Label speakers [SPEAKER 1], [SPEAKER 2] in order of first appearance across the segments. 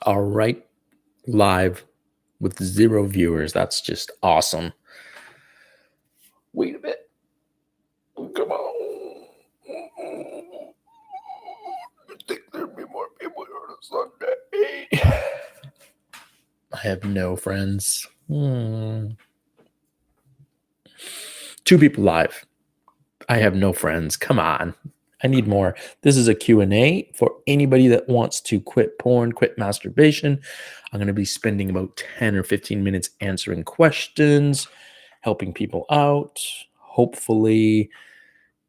[SPEAKER 1] All right, live with 0 viewers. That's just awesome. Wait a bit. Come on. I think there'd be more people on a Sunday. I have no friends. 2 people live. I have no friends. Come on. I need more. This is a Q&A for anybody that wants to quit porn, quit masturbation. I'm going to be spending about 10 or 15 minutes answering questions, helping people out. Hopefully,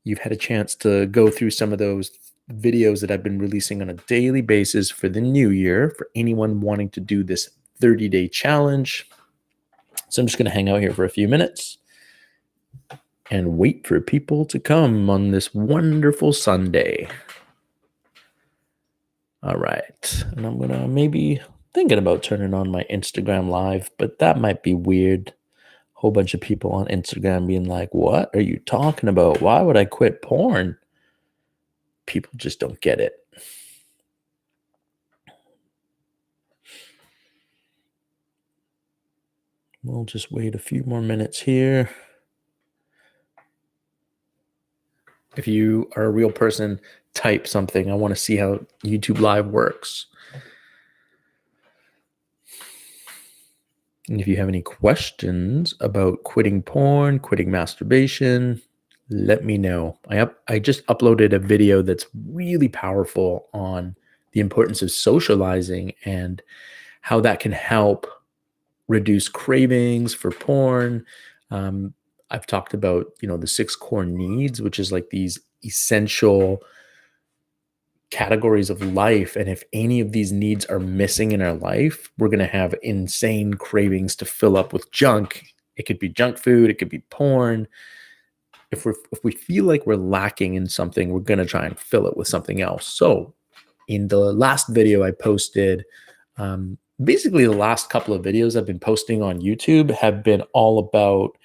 [SPEAKER 1] you've had a chance to go through some of those videos that I've been releasing on a daily basis for the new year for anyone wanting to do this 30-day challenge. So I'm just going to hang out here for a few minutes and wait for people to come on this wonderful Sunday. All right. And I'm going to maybe thinking about turning on my Instagram live, but that might be weird. Whole bunch of people on Instagram being like, what are you talking about? Why would I quit porn? People just don't get it. We'll just wait a few more minutes here. If you are a real person, type something. I want to see how YouTube Live works. And if you have any questions about quitting porn, quitting masturbation, let me know. I just uploaded a video that's really powerful on the importance of socializing and how that can help reduce cravings for porn. I've talked about, the 6 core needs, which is like these essential categories of life. And if any of these needs are missing in our life, we're going to have insane cravings to fill up with junk. It could be junk food. It could be porn. If we feel like we're lacking in something, we're going to try and fill it with something else. So in the last video I posted, basically the last couple of videos I've been posting on YouTube have been all about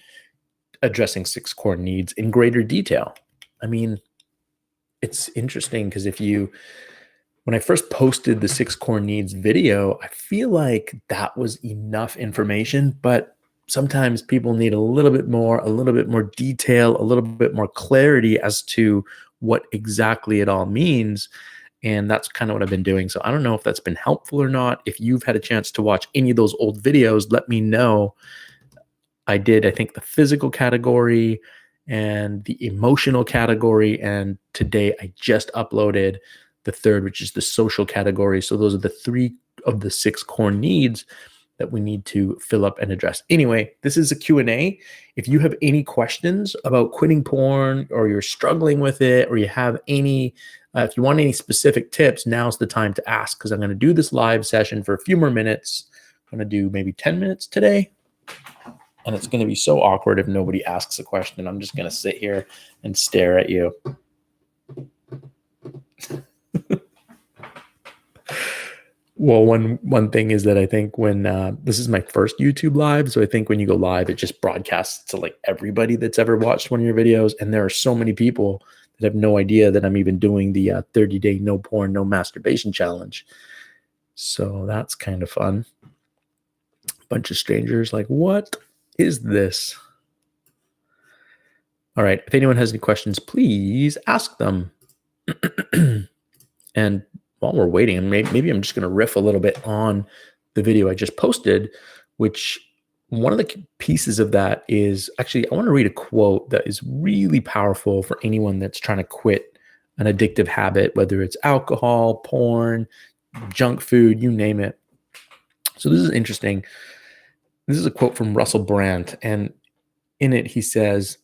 [SPEAKER 1] addressing 6 core needs in greater detail. I mean, it's interesting because when I first posted the 6 core needs video, I feel like that was enough information, but sometimes people need a little bit more detail, a little bit more clarity as to what exactly it all means. And that's kind of what I've been doing. So I don't know if that's been helpful or not. If you've had a chance to watch any of those old videos, let me know. I think, the physical category and the emotional category. And today I just uploaded the third, which is the social category. So those are the 3 of the 6 core needs that we need to fill up and address. Anyway, this is a Q&A. If you have any questions about quitting porn, or you're struggling with it, or you have any, if you want any specific tips, now's the time to ask, because I'm going to do this live session for a few more minutes. I'm going to do maybe 10 minutes today. And it's going to be so awkward if nobody asks a question. I'm just going to sit here and stare at you. Well, one thing is that I think when this is my first YouTube live, so I think when you go live, it just broadcasts to like everybody that's ever watched one of your videos. And there are so many people that have no idea that I'm even doing the 30-day no porn, no masturbation challenge. So that's kind of fun. Bunch of strangers like, what is this? All right. If anyone has any questions, please ask them. And while we're waiting, maybe I'm just going to riff a little bit on the video I just posted, which one of the pieces of that is actually, I want to read a quote that is really powerful for anyone that's trying to quit an addictive habit, whether it's alcohol, porn, junk food, you name it. So this is interesting. This is a quote from Russell Brand, and in it he says,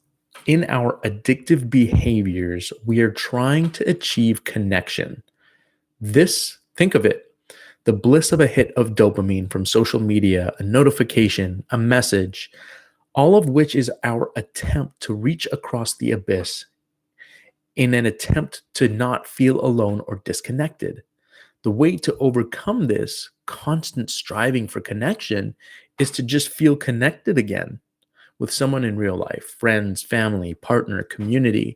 [SPEAKER 1] "In our addictive behaviors, we are trying to achieve connection. Think of it, the bliss of a hit of dopamine from social media, a notification, a message, all of which is our attempt to reach across the abyss in an attempt to not feel alone or disconnected. The way to overcome this constant striving for connection is to just feel connected again with someone in real life, friends, family, partner, community."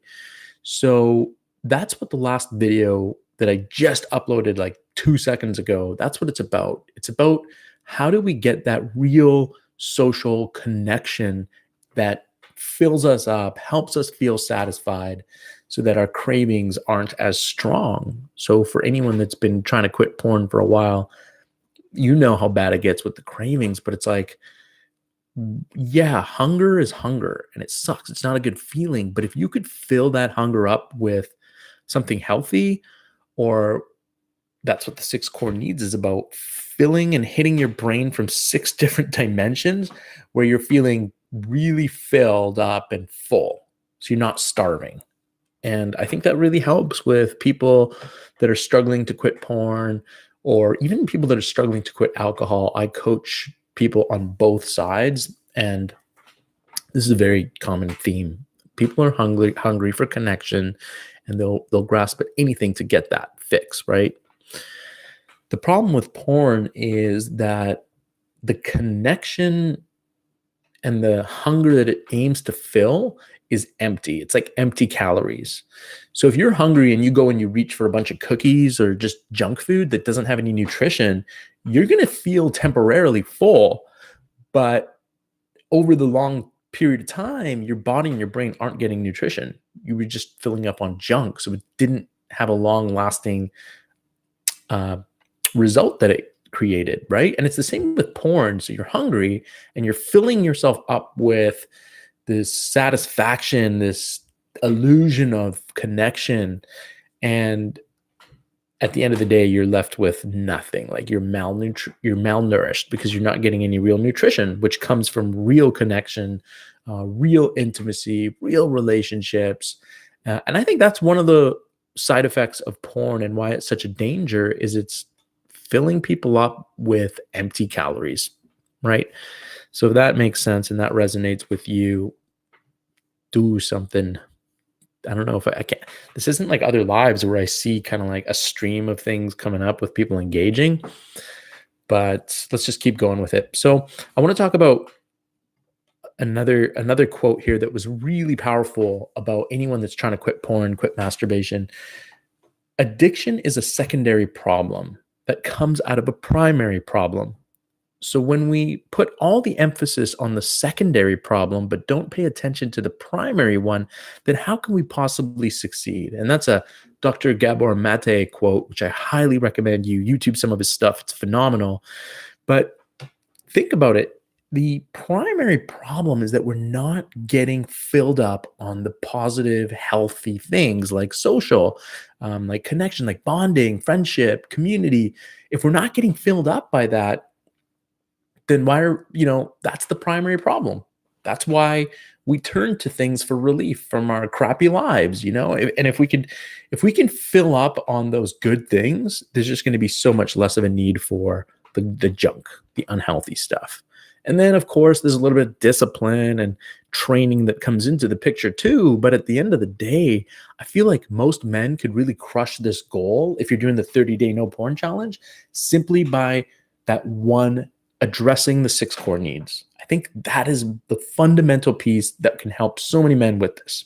[SPEAKER 1] So that's what the last video that I just uploaded like 2 seconds ago. That's what it's about. It's about how do we get that real social connection that fills us up, helps us feel satisfied so that our cravings aren't as strong. So, for anyone that's been trying to quit porn for a while, you know how bad it gets with the cravings, but it's like, yeah, hunger is hunger and it sucks. It's not a good feeling. But if you could fill that hunger up with something healthy, or that's what the six core needs is about, filling and hitting your brain from six different dimensions where you're feeling really filled up and full. So you're not starving. And I think that really helps with people that are struggling to quit porn, or even people that are struggling to quit alcohol. I coach people on both sides, and this is a very common theme. People are hungry for connection, and they'll grasp at anything to get that fix, right? The problem with porn is that the connection and the hunger that it aims to fill is empty. It's like empty calories. So if you're hungry and you go and you reach for a bunch of cookies or just junk food that doesn't have any nutrition, you're going to feel temporarily full, but over the long period of time, your body and your brain aren't getting nutrition. You were just filling up on junk. So it didn't have a long lasting uh, result that it created, right? And it's the same with porn. So you're hungry and you're filling yourself up with this satisfaction, this illusion of connection. And at the end of the day, you're left with nothing. Like you're malnourished because you're not getting any real nutrition, which comes from real connection, real intimacy, real relationships. And I think that's one of the side effects of porn and why it's such a danger is it's filling people up with empty calories, right? So if that makes sense and that resonates with you, do something. I don't know if I can't. This isn't like other lives where I see kind of like a stream of things coming up with people engaging, but let's just keep going with it. So I want to talk about another quote here that was really powerful about anyone that's trying to quit porn, quit masturbation. Addiction is a secondary problem that comes out of a primary problem. So when we put all the emphasis on the secondary problem, but don't pay attention to the primary one, then how can we possibly succeed? And that's a Dr. Gabor Mate quote, which I highly recommend you YouTube some of his stuff. It's phenomenal. But think about it. The primary problem is that we're not getting filled up on the positive, healthy things like social, like connection, like bonding, friendship, community. If we're not getting filled up by that, then that's the primary problem. That's why we turn to things for relief from our crappy lives, and if we can fill up on those good things, there's just going to be so much less of a need for the junk, the unhealthy stuff. And then, of course, there's a little bit of discipline and training that comes into the picture too. But at the end of the day, I feel like most men could really crush this goal if you're doing the 30-day no porn challenge simply by that one, addressing the six core needs. I think that is the fundamental piece that can help so many men with this.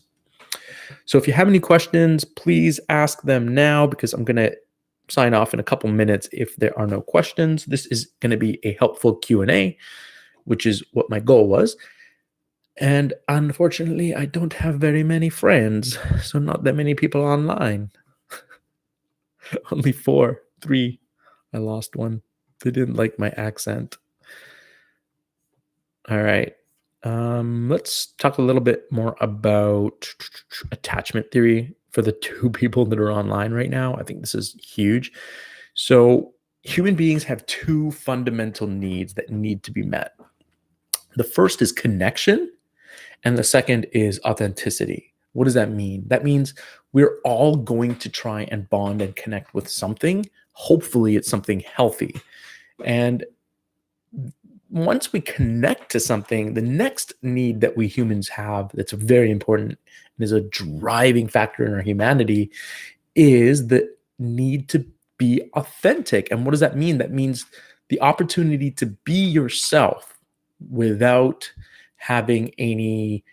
[SPEAKER 1] So if you have any questions, please ask them now because I'm going to sign off in a couple minutes if there are no questions. This is going to be a helpful Q&A, which is what my goal was. And unfortunately, I don't have very many friends, so not that many people online. Only 4, 3. I lost one. They didn't like my accent. All right. Let's talk a little bit more about attachment theory for the 2 people that are online right now. I think this is huge. So human beings have 2 fundamental needs that need to be met. The first is connection, and the second is authenticity. What does that mean? That means we're all going to try and bond and connect with something. Hopefully, it's something healthy. And once we connect to something, the next need that we humans have that's very important and is a driving factor in our humanity is the need to be authentic. And what does that mean? That means the opportunity to be yourself without having any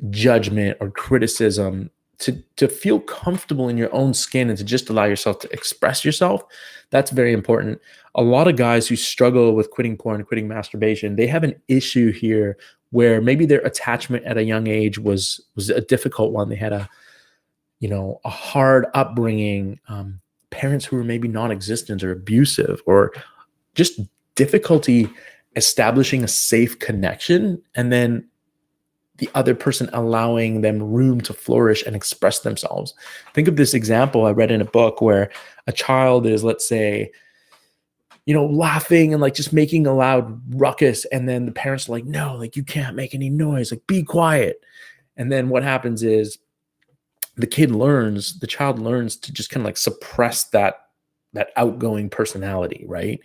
[SPEAKER 1] judgment or criticism to feel comfortable in your own skin and to just allow yourself to express yourself, that's very important. A lot of guys who struggle with quitting porn, quitting masturbation, they have an issue here where maybe their attachment at a young age was a difficult one. They had a hard upbringing, parents who were maybe non-existent or abusive, or just difficulty establishing a safe connection, and then the other person allowing them room to flourish and express themselves. Think of this example I read in a book where a child is, let's say, laughing and like just making a loud ruckus. And then the parents are like, no, like you can't make any noise, like be quiet. And then what happens is the child learns to just kind of like suppress that outgoing personality, right?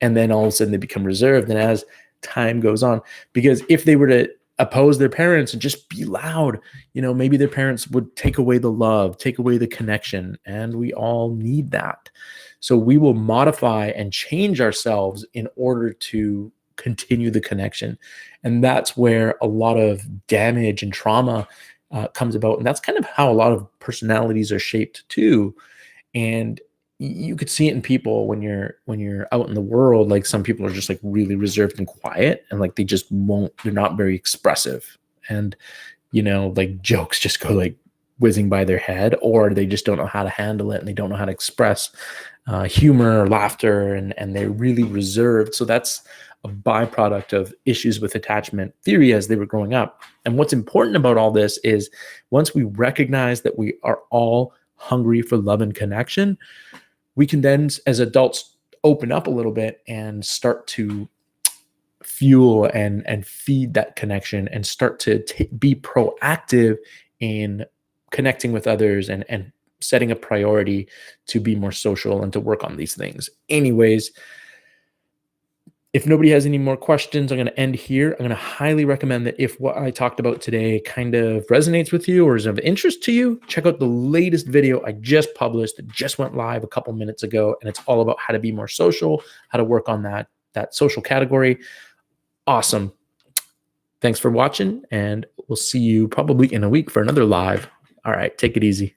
[SPEAKER 1] And then all of a sudden they become reserved. And as time goes on, because if they were to oppose their parents and just be loud, maybe their parents would take away the love, take away the connection, and we all need that. So we will modify and change ourselves in order to continue the connection. And that's where a lot of damage and trauma comes about. And that's kind of how a lot of personalities are shaped too. And you could see it in people when you're out in the world. Like some people are just like really reserved and quiet, and like they're not very expressive, and like jokes just go like whizzing by their head, or they just don't know how to handle it and they don't know how to express humor or laughter, and they're really reserved. So that's a byproduct of issues with attachment theory as they were growing up. And what's important about all this is once we recognize that we are all hungry for love and connection, we can then, as adults, open up a little bit and start to fuel and feed that connection, and start to be proactive in connecting with others and setting a priority to be more social and to work on these things. Anyways, if nobody has any more questions, I'm going to end here. I'm going to highly recommend that if what I talked about today kind of resonates with you or is of interest to you, check out the latest video I just published. It just went live a couple minutes ago, and it's all about how to be more social, how to work on that social category. Awesome. Thanks for watching, and we'll see you probably in a week for another live. All right, take it easy.